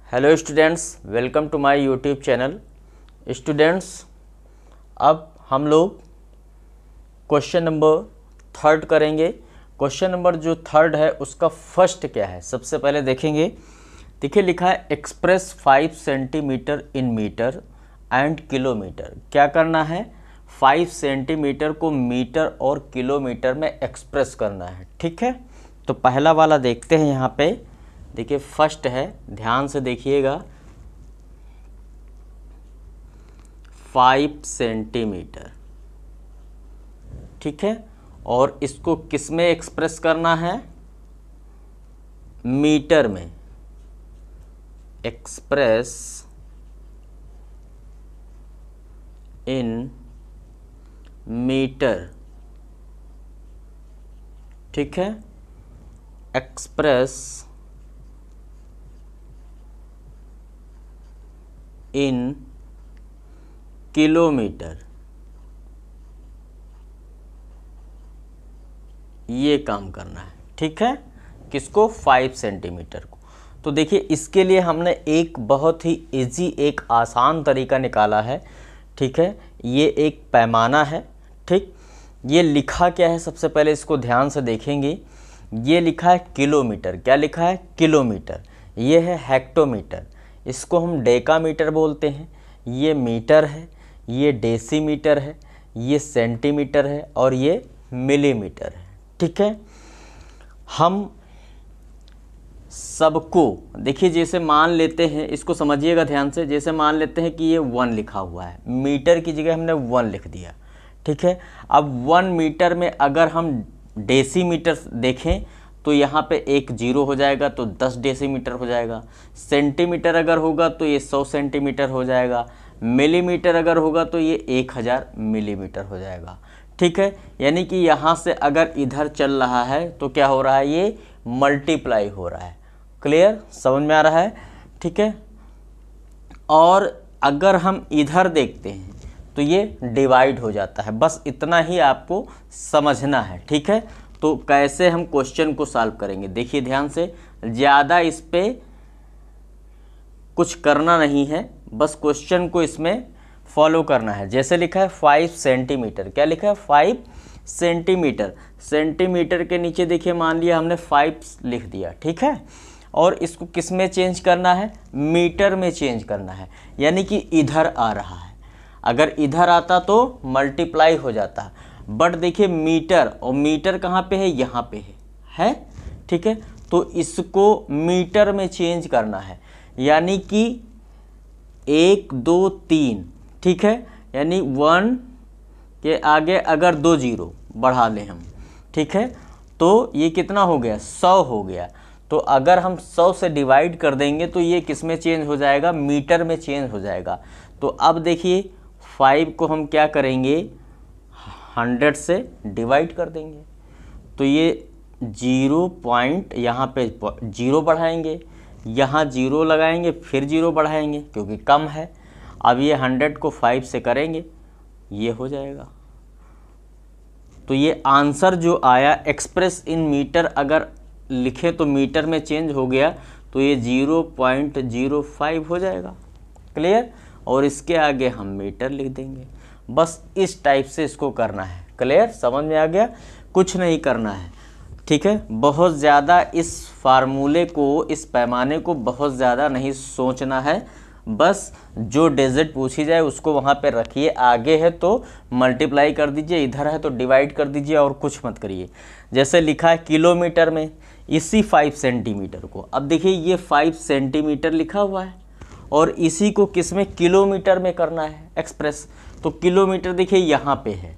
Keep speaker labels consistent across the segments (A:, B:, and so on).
A: Hello students, welcome to my YouTube channel. Students, अब हम लोग क्वेश्चन नंबर 3 करेंगे। क्वेश्चन नंबर जो 3 है उसका फर्स्ट क्या है, सबसे पहले देखेंगे। देखिए, लिखा है express 5 centimetre in metre and kilometre. क्या करना है? 5 सेंटीमीटर को मीटर और किलोमीटर में एक्सप्रेस करना है। ठीक है, तो पहला वाला देखते हैं। यहाँ पे देखिए फर्स्ट है, ध्यान से देखिएगा। 5 सेंटीमीटर, ठीक है, और इसको किस में एक्सप्रेस करना है? मीटर में। एक्सप्रेस इन मीटर, ठीक है, एक्सप्रेस इन किलोमीटर, ये काम करना है। ठीक है, किसको? 5 सेंटीमीटर को। तो देखिए, इसके लिए हमने एक बहुत ही इजी, एक आसान तरीका निकाला है। ठीक है, ये एक पैमाना है। ठीक, ये लिखा क्या है, सबसे पहले इसको ध्यान से देखेंगे। ये लिखा है किलोमीटर। क्या लिखा है? किलोमीटर। ये है हेक्टोमीटर, इसको हम डेकामीटर बोलते हैं। ये मीटर है, ये डेसीमीटर है, ये सेंटीमीटर है और ये मिलीमीटर है। ठीक है, हम सबको देखिए, जैसे मान लेते हैं, इसको समझिएगा ध्यान से। जैसे मान लेते हैं कि ये 1 लिखा हुआ है, मीटर की जगह हमने 1 लिख दिया। ठीक है, अब 1 मीटर में अगर हम डेसीमीटर देखें तो यहाँ पे एक 0 हो जाएगा, तो 10 डेसीमीटर हो जाएगा। सेंटीमीटर अगर होगा तो ये 100 सेंटीमीटर हो जाएगा। मिलीमीटर अगर होगा तो ये 1000 मिलीमीटर हो जाएगा। ठीक है, यानी कि यहाँ से अगर इधर चल रहा है तो क्या हो रहा है? ये मल्टीप्लाई हो रहा है। क्लियर? समझ में आ रहा है? ठीक है, और अगर हम इधर देखते हैं तो ये डिवाइड हो जाता है। बस इतना ही आपको समझना है। ठीक है, तो कैसे हम क्वेश्चन को सॉल्व करेंगे, देखिए ध्यान से। ज़्यादा इस पे कुछ करना नहीं है, बस क्वेश्चन को इसमें फॉलो करना है। जैसे लिखा है 5 सेंटीमीटर। क्या लिखा है? 5 सेंटीमीटर। सेंटीमीटर के नीचे देखिए, मान लिया हमने 5 लिख दिया। ठीक है, और इसको किस में चेंज करना है? मीटर में चेंज करना है, यानी कि इधर आ रहा है। अगर इधर आता तो मल्टीप्लाई हो जाता, बट देखिए मीटर, और मीटर कहाँ पे है? यहाँ पे है। ठीक है, तो इसको मीटर में चेंज करना है, यानी कि 1 2 3। ठीक है, यानी 1 के आगे अगर 2 0 बढ़ा लें हम, ठीक है, तो ये कितना हो गया? 100 हो गया। तो अगर हम 100 से डिवाइड कर देंगे तो ये किस में चेंज हो जाएगा? मीटर में चेंज हो जाएगा। तो अब देखिए 5 को हम क्या करेंगे? 100 से डिवाइड कर देंगे, तो ये 0 पॉइंट, यहाँ पे 0 बढ़ाएंगे, यहाँ 0 लगाएंगे, फिर 0 बढ़ाएंगे क्योंकि कम है। अब ये 100 को 5 से करेंगे, ये हो जाएगा। तो ये आंसर जो आया, एक्सप्रेस इन मीटर अगर लिखे तो मीटर में चेंज हो गया, तो ये 0.05 हो जाएगा। क्लियर? और इसके आगे हम मीटर लिख देंगे। बस इस टाइप से इसको करना है। क्लियर? समझ में आ गया? कुछ नहीं करना है। ठीक है, बहुत ज़्यादा इस फार्मूले को, इस पैमाने को बहुत ज़्यादा नहीं सोचना है। बस जो डिजिट पूछी जाए उसको वहाँ पे रखिए। आगे है तो मल्टीप्लाई कर दीजिए, इधर है तो डिवाइड कर दीजिए, और कुछ मत करिए। जैसे लिखा है किलोमीटर में, इसी 5 सेंटीमीटर को, अब देखिए ये 5 सेंटीमीटर लिखा हुआ है, और इसी को किस में? किलोमीटर में करना है एक्सप्रेस। तो किलोमीटर देखिए यहाँ पे है,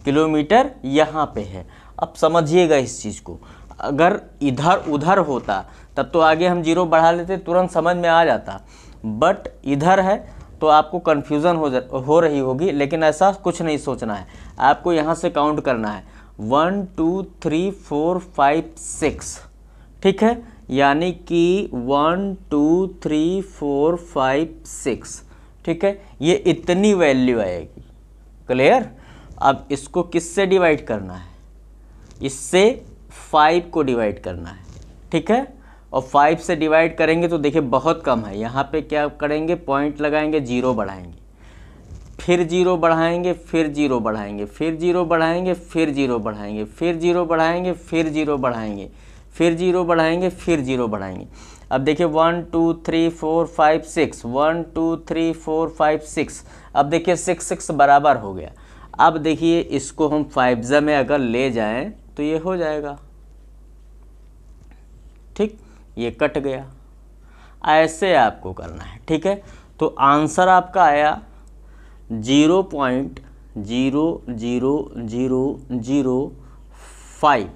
A: किलोमीटर यहाँ पे है। अब समझिएगा इस चीज़ को। अगर इधर उधर होता तब तो आगे हम 0 बढ़ा लेते, तुरंत समझ में आ जाता, बट इधर है तो आपको कन्फ्यूज़न हो रही होगी। लेकिन ऐसा कुछ नहीं सोचना है, आपको यहाँ से काउंट करना है 1 2 3 4 5 6। ठीक है, यानी कि 1 2 3 4 5 6। ठीक है, ये इतनी वैल्यू आएगी। क्लियर? अब इसको किससे डिवाइड करना है? इससे 5 को डिवाइड करना है। ठीक है, और 5 से डिवाइड करेंगे तो देखिए बहुत कम है। यहाँ पे क्या करेंगे, पॉइंट लगाएंगे, 0 बढ़ाएंगे, फिर 0 बढ़ाएंगे, फिर 0 बढ़ाएंगे, फिर 0 बढ़ाएंगे, फिर 0 बढ़ाएंगे, फिर 0 बढ़ाएंगे, फिर 0 बढ़ाएंगे, फिर 0 बढ़ाएंगे, फिर 0 बढ़ाएंगे। अब देखिए 1 2 3 4 5 6, 1 2 3 4 5 6। अब देखिए 6 6 बराबर हो गया। अब देखिए इसको हम 5 में अगर ले जाएं तो ये हो जाएगा, ठीक, ये कट गया। ऐसे आपको करना है, ठीक है। तो आंसर आपका आया 0.00005,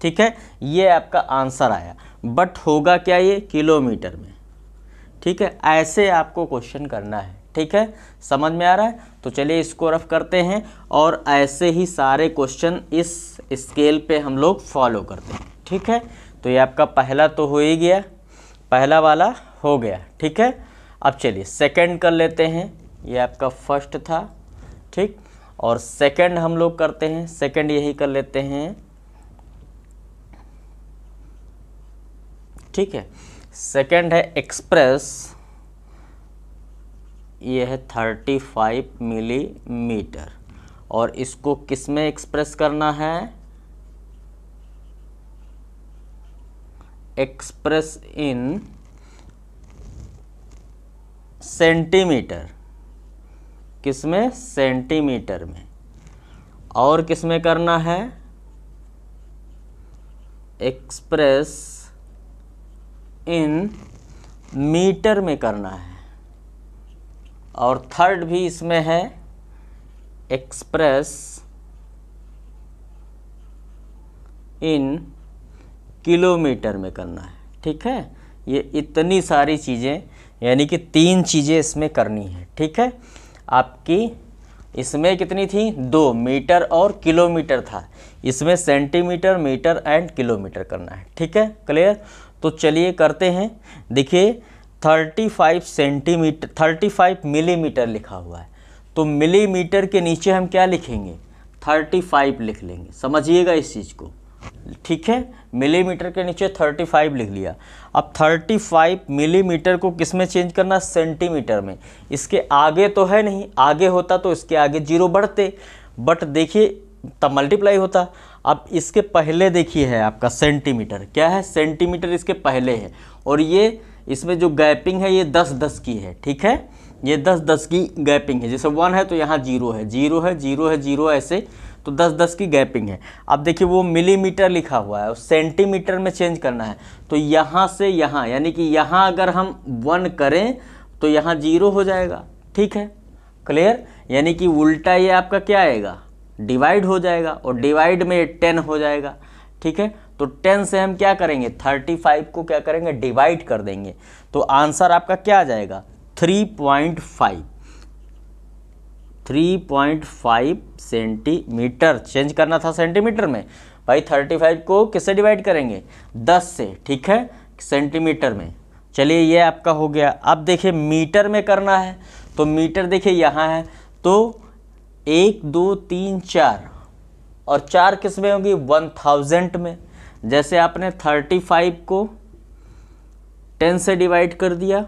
A: ठीक है, ये आपका आंसर आया। बट होगा क्या, ये किलोमीटर में, ठीक है। ऐसे आपको क्वेश्चन करना है, ठीक है, समझ में आ रहा है। तो चलिए इसको रफ करते हैं और ऐसे ही सारे क्वेश्चन इस स्केल पे हम लोग फॉलो करते हैं, ठीक है। तो ये आपका पहला तो हो ही गया, पहला वाला हो गया, ठीक है। अब चलिए सेकंड कर लेते हैं। ये आपका फर्स्ट था, ठीक, और सेकंड हम लोग करते हैं। सेकंड यही कर लेते हैं, ठीक है। सेकंड है एक्सप्रेस, ये है 35 मिलीमीटर, और इसको किस में एक्सप्रेस करना है, एक्सप्रेस इन सेंटीमीटर, किसमें, सेंटीमीटर में। और किसमें करना है, एक्सप्रेस इन मीटर में करना है। और थर्ड भी इसमें है, एक्सप्रेस इन किलोमीटर में करना है, ठीक है। ये इतनी सारी चीज़ें, यानी कि 3 चीज़ें इसमें करनी है, ठीक है। आपकी इसमें कितनी थी, 2, मीटर और किलोमीटर था। इसमें सेंटीमीटर, मीटर एंड किलोमीटर करना है, ठीक है, क्लियर। तो चलिए करते हैं। देखिए 35 सेंटीमीटर, 35 मिलीमीटर लिखा हुआ है, तो मिलीमीटर के नीचे हम क्या लिखेंगे, 35 लिख लेंगे। समझिएगा इस चीज़ को, ठीक है। मिलीमीटर के नीचे 35 लिख लिया। अब 35 मिलीमीटर को किस में चेंज करना, सेंटीमीटर में। इसके आगे तो है नहीं, आगे होता तो इसके आगे 0 बढ़ते, बट देखिए तब मल्टीप्लाई होता। अब इसके पहले देखिए है आपका सेंटीमीटर, क्या है, सेंटीमीटर इसके पहले है, और ये इसमें जो गैपिंग है ये 10-10 की है, ठीक है। ये 10-10 की गैपिंग है, जैसे 1 है तो यहाँ 0 है, 0 है, 0 है, 0 ऐसे, तो 10-10 की गैपिंग है। अब देखिए वो मिलीमीटर लिखा हुआ है और सेंटीमीटर में चेंज करना है, तो यहाँ से यहाँ, यानी कि यहाँ अगर हम 1 करें तो यहाँ 0 हो जाएगा, ठीक है, क्लियर। यानी कि उल्टा ये आपका क्या आएगा, डिवाइड हो जाएगा, और डिवाइड में 10 हो जाएगा, ठीक है। तो 10 से हम क्या करेंगे, 35 को क्या करेंगे, डिवाइड कर देंगे। तो आंसर आपका क्या आ जाएगा, 3.5 सेंटीमीटर। चेंज करना था सेंटीमीटर में, भाई 35 को किससे डिवाइड करेंगे, 10 से, ठीक है, सेंटीमीटर में। चलिए ये आपका हो गया। अब देखिए मीटर में करना है, तो मीटर देखिए यहाँ है, तो 1 2 3 4, और 4 किस में होगी, 1000 में। जैसे आपने 35 को 10 से डिवाइड कर दिया,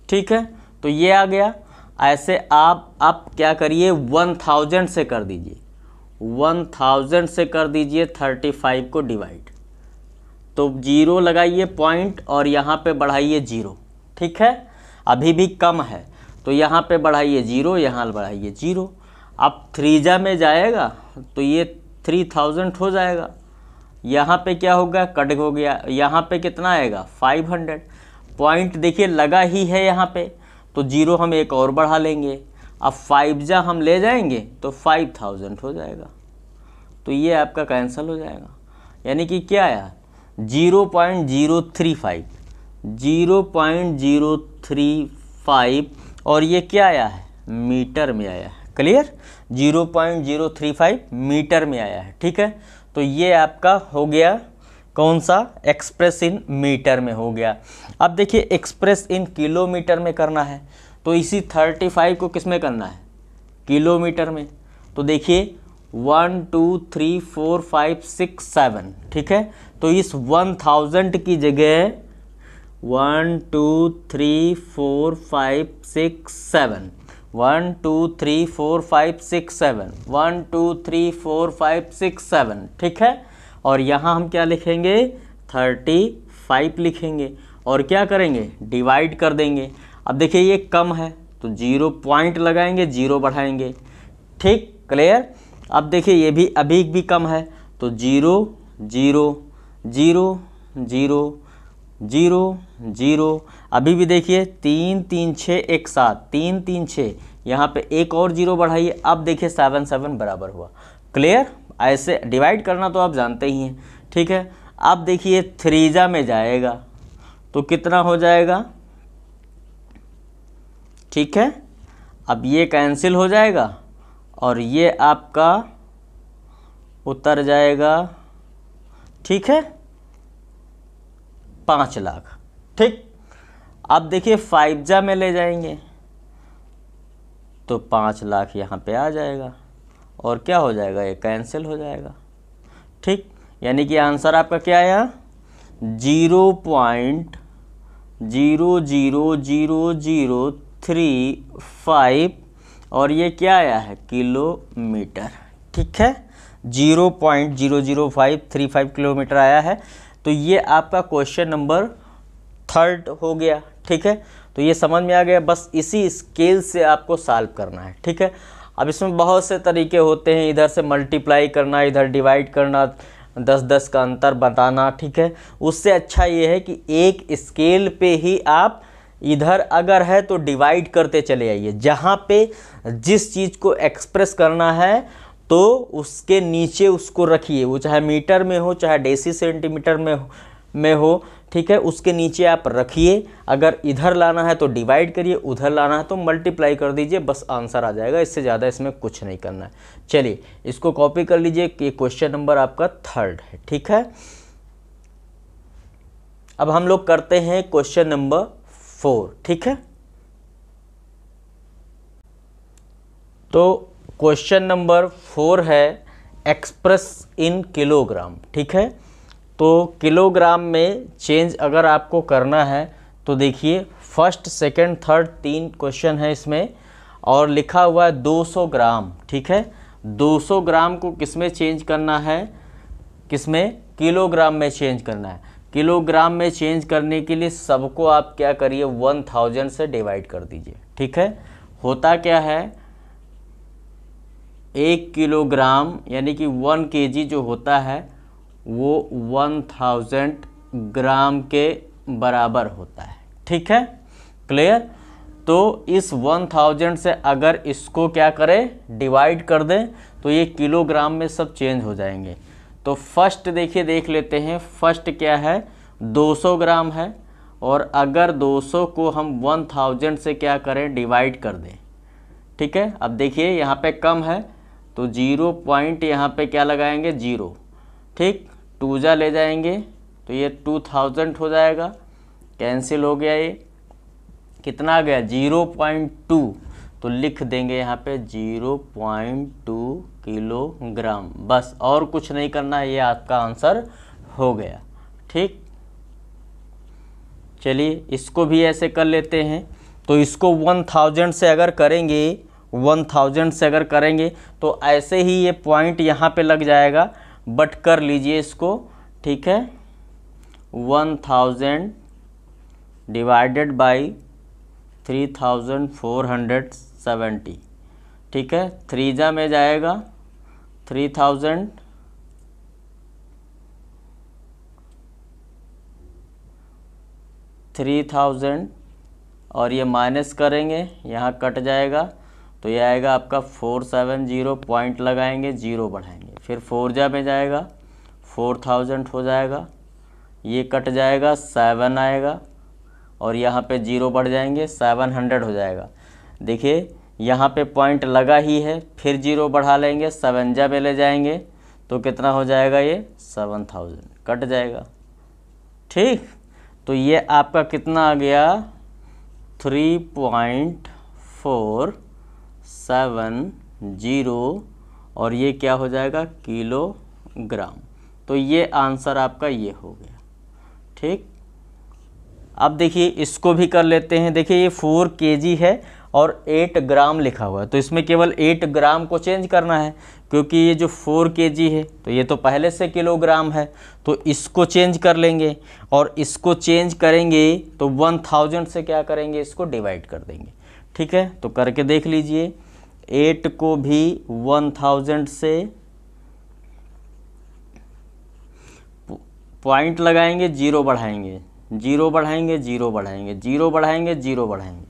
A: ठीक है, तो ये आ गया। ऐसे आप क्या करिए, 1000 से कर दीजिए, 1000 से कर दीजिए 35 को डिवाइड, तो 0 लगाइए पॉइंट और यहाँ पे बढ़ाइए 0, ठीक है। अभी भी कम है तो यहाँ पे बढ़ाइए 0, यहाँ बढ़ाइए 0। अब 3 में जाएगा तो ये 3000 हो जाएगा। यहाँ पे क्या होगा, कट हो गया, यहाँ पे कितना आएगा, 500। पॉइंट देखिए लगा ही है यहाँ पे, तो 0 हम एक और बढ़ा लेंगे। अब 5 हम ले जाएंगे तो 5000 हो जाएगा, तो ये आपका कैंसिल हो जाएगा। यानी कि क्या आया, 0.035, 0.035, और ये क्या आया है, मीटर में आया है, क्लियर, 0.035 मीटर में आया है, ठीक है। तो ये आपका हो गया कौन सा, एक्सप्रेस इन मीटर में हो गया। अब देखिए एक्सप्रेस इन किलोमीटर में करना है, तो तो इसी 35 को किस में करना है, किलोमीटर में। तो देखिए 1 2 3 4 5 6 7, ठीक है। तो इस 1000 की जगह 1 2 3 4 5 6 7, 1 2 3 4 5 6 7, 1 2 3 4 5 6 7, ठीक है। और यहाँ हम क्या लिखेंगे, 35 लिखेंगे और क्या करेंगे, डिवाइड कर देंगे। अब देखिए ये कम है तो 0 पॉइंट लगाएंगे, 0 बढ़ाएंगे, ठीक, क्लियर। अब देखिए ये भी अभी भी कम है तो 0 0 0 0 0 0, अभी भी देखिए 3 3 6 1 7, 3 3 6, यहाँ पे एक और 0 बढ़ाइए, अब देखिए 7 7 बराबर हुआ, क्लियर। ऐसे डिवाइड करना तो आप जानते ही हैं, ठीक है। अब देखिए 3 में जाएगा तो कितना हो जाएगा, ठीक है। अब ये कैंसिल हो जाएगा और ये आपका उतर जाएगा, ठीक है, 5 लाख, ठीक। अब देखिए 5 में ले जाएंगे तो 5 लाख यहाँ पे आ जाएगा और क्या हो जाएगा, ये कैंसिल हो जाएगा, ठीक। यानी कि आंसर आपका क्या आया, 0.0000035 और ये क्या आया है, किलोमीटर, ठीक है। 0.00535 किलोमीटर आया है। तो ये आपका क्वेश्चन नंबर 3 हो गया, ठीक है। तो ये समझ में आ गया, बस इसी स्केल से आपको सॉल्व करना है, ठीक है। अब इसमें बहुत से तरीके होते हैं, इधर से मल्टीप्लाई करना, इधर डिवाइड करना, 10-10 का अंतर बताना, ठीक है। उससे अच्छा ये है कि एक स्केल पे ही आप इधर अगर है तो डिवाइड करते चले आइए, जहाँ पे जिस चीज़ को एक्सप्रेस करना है तो उसके नीचे उसको रखिए, वो चाहे मीटर में हो चाहे डेसी सेंटीमीटर में हो, ठीक है, उसके नीचे आप रखिए। अगर इधर लाना है तो डिवाइड करिए, उधर लाना है तो मल्टीप्लाई कर दीजिए, बस आंसर आ जाएगा, इससे ज़्यादा इसमें कुछ नहीं करना है। चलिए इसको कॉपी कर लीजिए कि क्वेश्चन नंबर आपका 3 है, ठीक है। अब हम लोग करते हैं क्वेश्चन नंबर 4, ठीक है। तो क्वेश्चन नंबर 4 है एक्सप्रेस इन किलोग्राम, ठीक है। तो किलोग्राम में चेंज अगर आपको करना है तो देखिए फर्स्ट सेकंड थर्ड 3 क्वेश्चन है इसमें और लिखा हुआ है 200 ग्राम, ठीक है। 200 ग्राम को किस में चेंज करना है, किस में, किलोग्राम में चेंज करना है। किलोग्राम में चेंज करने के लिए सबको आप क्या करिए, 1000 से डिवाइड कर दीजिए, ठीक है। होता क्या है, 1 किलोग्राम यानी कि 1 kg जो होता है वो 1000 ग्राम के बराबर होता है, ठीक है, क्लियर। तो इस 1000 से अगर इसको क्या करें, डिवाइड कर दें तो ये किलोग्राम में सब चेंज हो जाएंगे। तो फर्स्ट देखिए देख लेते हैं, फर्स्ट क्या है, 200 ग्राम है और अगर 200 को हम 1000 से क्या करें, डिवाइड कर दें, ठीक है। अब देखिए यहाँ पे कम है तो 0 पॉइंट यहाँ पे क्या लगाएंगे, 0, ठीक। 2 ले जाएंगे तो ये 2000 हो जाएगा, कैंसिल हो गया, ये कितना आ गया, 0.2, तो लिख देंगे यहाँ पे 0.2 किलोग्राम, बस और कुछ नहीं करना है, ये आपका आंसर हो गया, ठीक। चलिए इसको भी ऐसे कर लेते हैं। तो इसको 1000 से अगर करेंगे, 1000 से अगर करेंगे तो ऐसे ही ये पॉइंट यहाँ पे लग जाएगा, बट कर लीजिए इसको, ठीक है। 1000 डिवाइडेड बाई 3470, ठीक है। 3 में जाएगा 3000, 3000 और ये माइनस करेंगे, यहाँ कट जाएगा तो ये आएगा आपका 470, पॉइंट लगाएंगे, 0 बढ़ाएंगे, फिर 4 में जाएगा 4000 हो जाएगा, ये कट जाएगा 7 आएगा और यहाँ पे 0 बढ़ जाएंगे, 700 हो जाएगा। देखिए यहाँ पे पॉइंट लगा ही है, फिर 0 बढ़ा लेंगे, 7 में ले जाएंगे तो कितना हो जाएगा, ये 7000 कट जाएगा, ठीक। तो ये आपका कितना आ गया, 3.5 0.470 और ये क्या हो जाएगा किलोग्राम। तो ये आंसर आपका ये हो गया। ठीक, अब देखिए इसको भी कर लेते हैं। देखिए ये 4 kg है और 8 ग्राम लिखा हुआ है, तो इसमें केवल 8 ग्राम को चेंज करना है, क्योंकि ये जो 4 kg है तो ये तो पहले से किलोग्राम है, तो इसको चेंज कर लेंगे और इसको चेंज करेंगे तो 1000 से क्या करेंगे, इसको डिवाइड कर देंगे। ठीक है, तो करके देख लीजिए। 8 को भी 1000 से पॉइंट लगाएंगे, जीरो बढ़ाएंगे, जीरो बढ़ाएंगे, जीरो बढ़ाएंगे, जीरो बढ़ाएंगे, जीरो बढ़ाएंगे।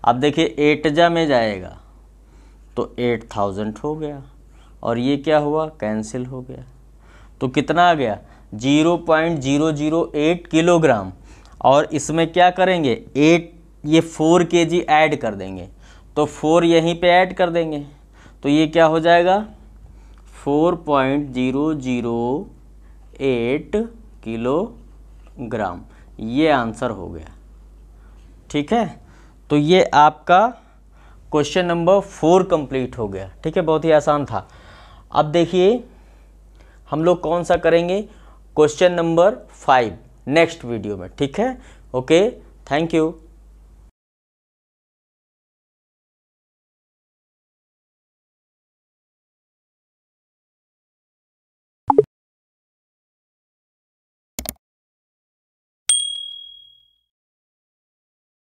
A: अब देखिए 8 जा में जाएगा तो 8000 हो गया और ये क्या हुआ, कैंसिल हो गया। तो कितना आ गया 0.008 किलोग्राम। और इसमें क्या करेंगे, 8 ये 4 kg ऐड कर देंगे, तो 4 यहीं पे ऐड कर देंगे, तो ये क्या हो जाएगा 4.008 किलोग्राम। ये आंसर हो गया। ठीक है, तो ये आपका क्वेश्चन नंबर 4 कंप्लीट हो गया। ठीक है, बहुत ही आसान था। अब देखिए हम लोग कौन सा करेंगे, क्वेश्चन नंबर 5 नेक्स्ट वीडियो में। ठीक है, ओके, थैंक यू।